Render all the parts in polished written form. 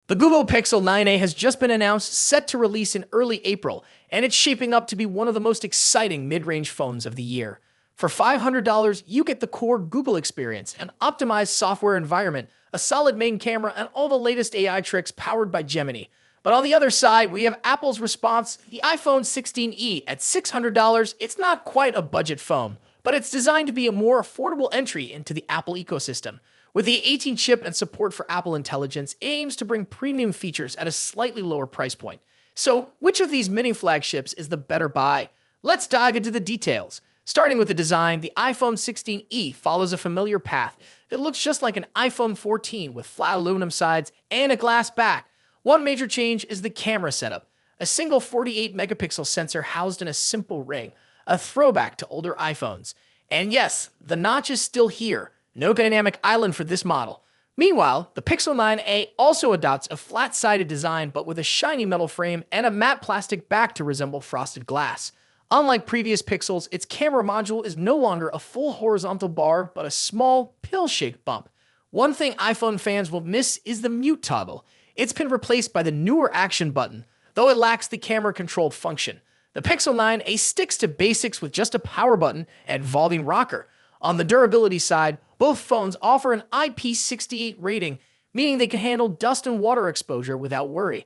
The Google Pixel 9a has just been announced, set to release in early April, and it's shaping up to be one of the most exciting mid-range phones of the year. For $500, you get the core Google experience, an optimized software environment, a solid main camera, and all the latest AI tricks powered by Gemini. But on the other side, we have Apple's response, the iPhone 16e. At $600, it's not quite a budget phone, but it's designed to be a more affordable entry into the Apple ecosystem. With the 18 chip and support for Apple Intelligence, it aims to bring premium features at a slightly lower price point. So, which of these mini flagships is the better buy? Let's dive into the details. Starting with the design, the iPhone 16e follows a familiar path. It looks just like an iPhone 14 with flat aluminum sides and a glass back. One major change is the camera setup. A single 48 megapixel sensor housed in a simple ring, a throwback to older iPhones. And yes, the notch is still here. No dynamic island for this model. Meanwhile, the Pixel 9a also adopts a flat-sided design but with a shiny metal frame and a matte plastic back to resemble frosted glass. Unlike previous Pixels, its camera module is no longer a full horizontal bar but a small, pill-shaped bump. One thing iPhone fans will miss is the mute toggle. It's been replaced by the newer action button, though it lacks the camera control function. The Pixel 9a sticks to basics with just a power button and volume rocker. On the durability side, both phones offer an IP68 rating, meaning they can handle dust and water exposure without worry.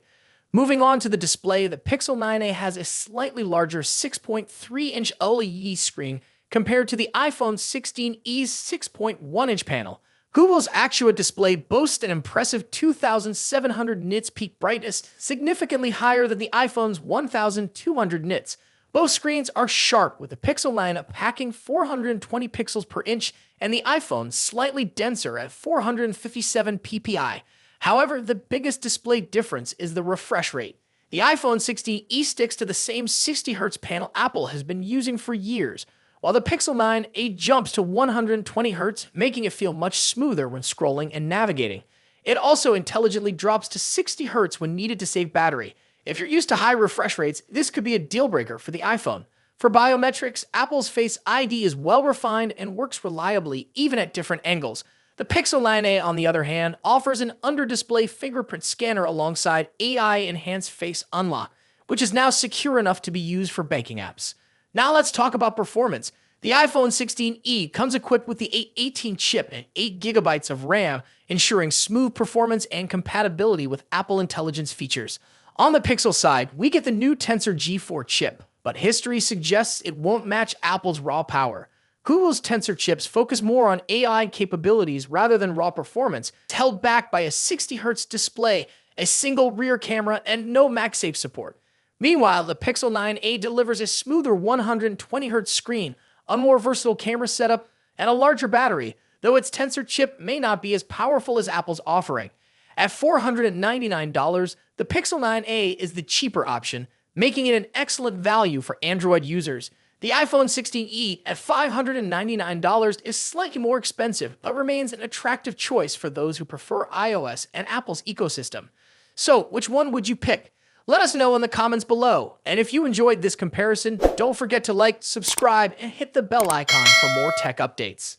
Moving on to the display, the Pixel 9a has a slightly larger 6.3-inch OLED screen compared to the iPhone 16e's 6.1-inch panel. Google's Actua display boasts an impressive 2,700 nits peak brightness, significantly higher than the iPhone's 1,200 nits. Both screens are sharp, with the Pixel 9 packing 420 pixels per inch and the iPhone slightly denser at 457 ppi. However, the biggest display difference is the refresh rate. The iPhone 16e sticks to the same 60Hz panel Apple has been using for years, while the Pixel 9a jumps to 120Hz, making it feel much smoother when scrolling and navigating. It also intelligently drops to 60Hz when needed to save battery. If you're used to high refresh rates, this could be a deal breaker for the iPhone. For biometrics, Apple's Face ID is well refined and works reliably even at different angles. The Pixel 9a, on the other hand, offers an under-display fingerprint scanner alongside AI-enhanced face unlock, which is now secure enough to be used for banking apps. Now let's talk about performance. The iPhone 16e comes equipped with the A18 chip and 8 GB of RAM, ensuring smooth performance and compatibility with Apple Intelligence features. On the Pixel side, we get the new Tensor G4 chip, but history suggests it won't match Apple's raw power. Google's Tensor chips focus more on AI capabilities rather than raw performance, held back by a 60Hz display, a single rear camera, and no MagSafe support. Meanwhile, the Pixel 9a delivers a smoother 120Hz screen, a more versatile camera setup, and a larger battery, though its Tensor chip may not be as powerful as Apple's offering. At $499, the Pixel 9a is the cheaper option, making it an excellent value for Android users. The iPhone 16e at $599 is slightly more expensive, but remains an attractive choice for those who prefer iOS and Apple's ecosystem. So, which one would you pick? Let us know in the comments below. And if you enjoyed this comparison, don't forget to like, subscribe, and hit the bell icon for more tech updates.